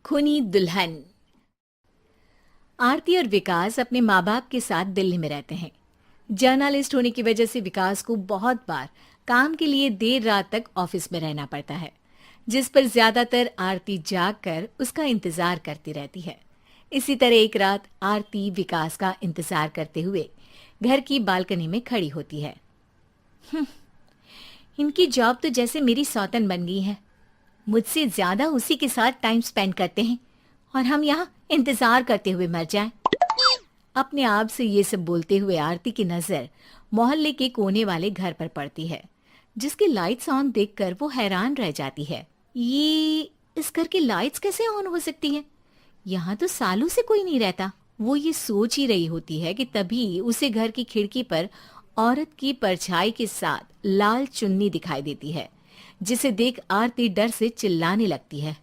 खूनी दुल्हन। आरती और विकास अपने माँ बाप के साथ दिल्ली में रहते हैं। जर्नलिस्ट होने की वजह से विकास को बहुत बार काम के लिए देर रात तक ऑफिस में रहना पड़ता है, जिस पर ज्यादातर आरती जाग कर उसका इंतजार करती रहती है। इसी तरह एक रात आरती विकास का इंतजार करते हुए घर की बालकनी में खड़ी होती है। इनकी जॉब तो जैसे मेरी सौतन बन गई है। मुझसे ज्यादा उसी के साथ टाइम स्पेंड करते हैं और हम यहाँ इंतजार करते हुए मर जाएं। अपने आप से ये सब बोलते हुए आरती की नजर मोहल्ले के कोने वाले घर पर पड़ती है, जिसकी लाइट्स ऑन देखकर वो हैरान रह जाती है। ये इस घर की लाइट्स कैसे ऑन हो सकती हैं? यहाँ तो सालों से कोई नहीं रहता। वो ये सोच ही रही होती है कि तभी उसे घर की खिड़की पर औरत की परछाई के साथ लाल चुन्नी दिखाई देती है, जिसे देख आरती डर से चिल्लाने लगती है।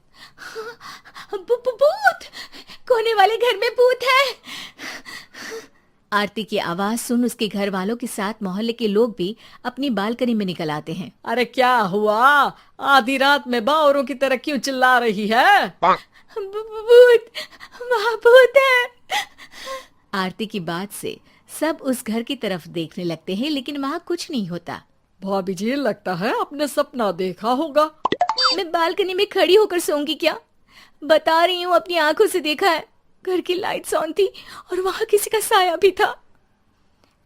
भूत! कोने वाले घर में भूत है! आरती की आवाज सुन उसके घर वालों के साथ मोहल्ले के लोग भी अपनी बालकनी में निकल आते हैं। अरे क्या हुआ? आधी रात में बावरों की तरह क्यों चिल्ला रही है? भूत! वहाँ भूत है! आरती की बात से सब उस घर की तरफ देखने लगते हैं, लेकिन वहाँ कुछ नहीं होता। भाभी जी, लगता है आपने सपना देखा होगा। मैं बालकनी में खड़ी होकर सोऊंगी क्या? बता रही हूँ, अपनी आंखों से देखा है। घर की लाइट्स ऑन थी और वहाँ किसी का साया भी था।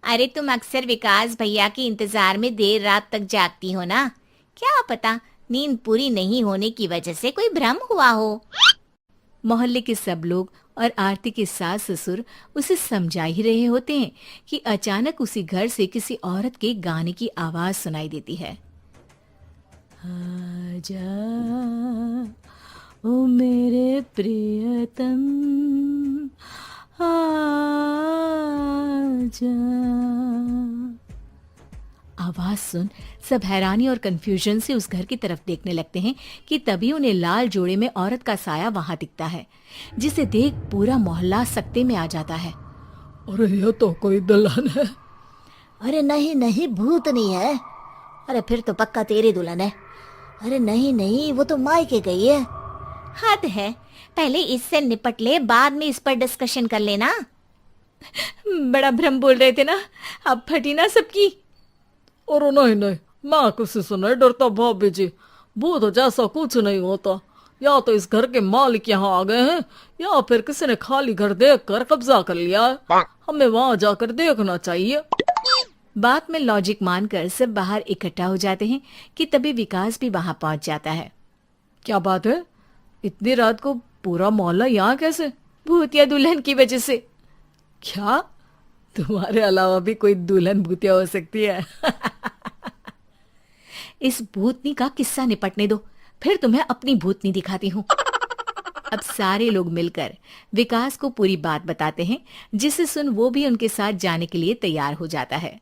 अरे तुम अक्सर विकास भैया के इंतजार में देर रात तक जागती हो ना? क्या पता नींद पूरी नहीं होने की वजह से कोई भ्रम हुआ हो। मोहल्ले के सब लोग और आरती के सास ससुर उसे समझा ही रहे होते हैं कि अचानक उसी घर से किसी औरत के गाने की आवाज सुनाई देती है। आजा ओ मेरे प्रियतम, आजा। आवाज सुन सब हैरानी और कंफ्यूजन से उस घर की तरफ देखने लगते हैं कि तभी उन्हें लाल जोड़े में औरत का साया वहां दिखता है, जिसे देख पूरा मोहल्ला सकते में आ जाता है। अरे ये तो कोई दुल्हन है। अरे नहीं नहीं, भूत नहीं है। अरे फिर तो पक्का तेरी दुल्हन है। अरे नहीं नहीं, वो तो मायके गई है। हद है, पहले इससे निपट ले, बाद में इस पर डिस्कशन कर लेना। बड़ा भ्रम बोल रहे थे ना, अब फटी ना सबकी। और नहीं नहीं, मैं किसी से नहीं डरता भाभी जी। भूत जैसा कुछ नहीं होता। या तो इस घर के मालिक यहाँ आ गए हैं, या फिर किसी ने खाली घर देख कर कब्जा कर लिया है। हमें वहां जाकर देखना चाहिए। बात में लॉजिक मानकर सब बाहर इकट्ठा हो जाते हैं कि तभी विकास भी वहां पहुंच जाता है। क्या बात है? इतनी रात को पूरा मोहल्ला यहाँ कैसे? भूतिया दुल्हन की वजह से। क्या तुम्हारे अलावा भी कोई दुल्हन भूतिया हो सकती है? इस भूतनी का किस्सा निपटने दो, फिर तुम्हें अपनी भूतनी दिखाती हूँ। अब सारे लोग मिलकर विकास को पूरी बात बताते हैं, जिसे सुन वो भी उनके साथ जाने के लिए तैयार हो जाता है।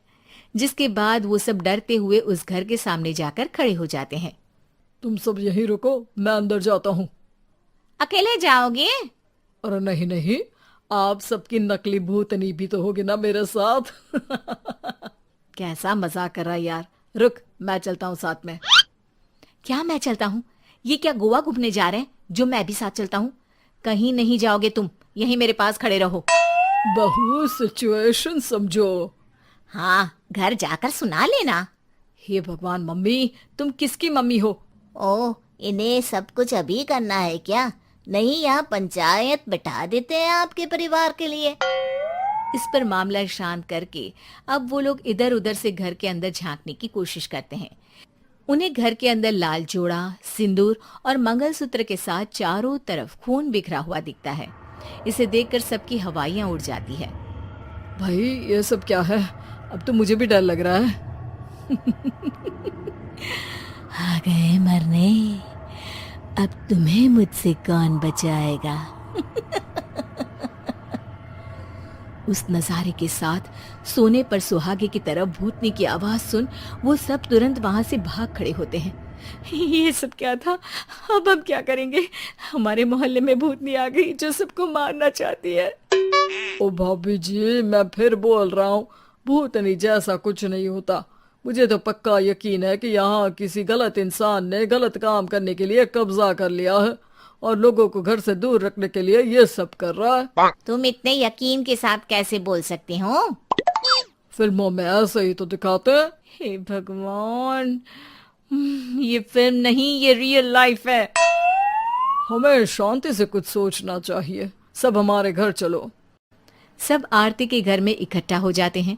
जिसके बाद वो सब डरते हुए उस घर के सामने जाकर खड़े हो जाते हैं। तुम सब यहीं रुको, मैं अंदर जाता हूँ। अकेले जाओगे? अरे नहीं नहीं, आप सबकी नकली भूतनी भी तो होगी ना मेरे साथ। कैसा मजाक कर रहा है यार। रुक, मैं चलता हूँ साथ में। क्या मैं चलता हूँ? ये क्या गोवा घूमने जा रहे हैं जो मैं भी साथ चलता हूँ? कहीं नहीं जाओगे तुम, यहीं मेरे पास खड़े रहो। बहू, सिचुएशन समझो। हाँ, घर जाकर सुना लेना। हे भगवान, मम्मी तुम किसकी मम्मी हो? ओह, इन्हें सब कुछ अभी करना है क्या? नहीं, यहाँ पंचायत बिठा देते हैं आपके परिवार के लिए। इस पर मामला शांत करके अब वो लोग इधर उधर से घर के अंदर झांकने की कोशिश करते हैं। उन्हें घर के अंदर लाल जोड़ा, सिंदूर और मंगलसूत्र के साथ चारों तरफ खून बिखरा हुआ दिखता है। इसे देखकर सबकी हवाइयां उड़ जाती है। भाई ये सब क्या है? अब तो मुझे भी डर लग रहा है। आ गए मरने, अब तुम्हें मुझसे कौन बचाएगा? उस नजारे के साथ सोने पर सुहागे की तरफ भूतनी की आवाज सुन वो सब तुरंत वहां से भाग खड़े होते हैं। ये सब क्या था? अब हम क्या करेंगे? हमारे मोहल्ले में भूतनी आ गई जो सबको मारना चाहती है। ओ भाभी जी, मैं फिर बोल रहा हूँ, भूतनी जैसा कुछ नहीं होता। मुझे तो पक्का यकीन है कि यहाँ किसी गलत इंसान ने गलत काम करने के लिए कब्जा कर लिया है और लोगों को घर से दूर रखने के लिए ये सब कर रहा है। तुम इतने यकीन के साथ कैसे बोल सकते हो? फिल्मों में ऐसे ही तो दिखाते हैं। हे भगवान, ये फिल्म नहीं, ये रियल लाइफ है। हमें शांति से कुछ सोचना चाहिए। सब हमारे घर चलो। सब आरती के घर में इकट्ठा हो जाते हैं।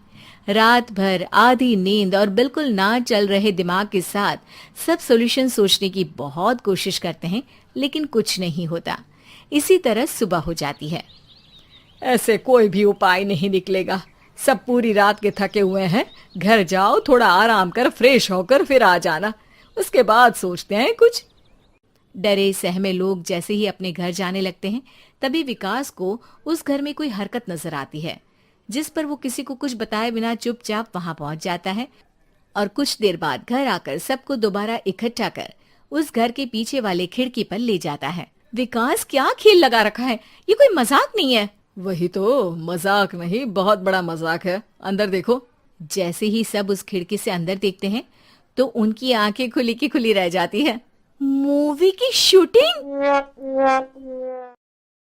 रात भर आधी नींद और बिल्कुल ना चल रहे दिमाग के साथ सब सॉल्यूशन सोचने की बहुत कोशिश करते हैं, लेकिन कुछ नहीं होता। इसी तरह सुबह हो जाती है। ऐसे कोई भी उपाय नहीं निकलेगा। सब पूरी रात के थके हुए हैं। घर जाओ, थोड़ा आराम कर, फ्रेश होकर फिर आ जाना, उसके बाद सोचते हैं कुछ। डरे सहमे लोग जैसे ही अपने घर जाने लगते हैं, तभी विकास को उस घर में कोई हरकत नजर आती है, जिस पर वो किसी को कुछ बताए बिना चुपचाप वहां पहुंच जाता है और कुछ देर बाद घर आकर सबको दोबारा इकट्ठा कर उस घर के पीछे वाले खिड़की पर ले जाता है। विकास, क्या खेल लगा रखा है? ये कोई मजाक नहीं है। वही तो, मजाक नहीं, बहुत बड़ा मजाक है। अंदर देखो। जैसे ही सब उस खिड़की से अंदर देखते हैं तो उनकी आंखें खुली की खुली रह जाती है। मूवी की शूटिंग!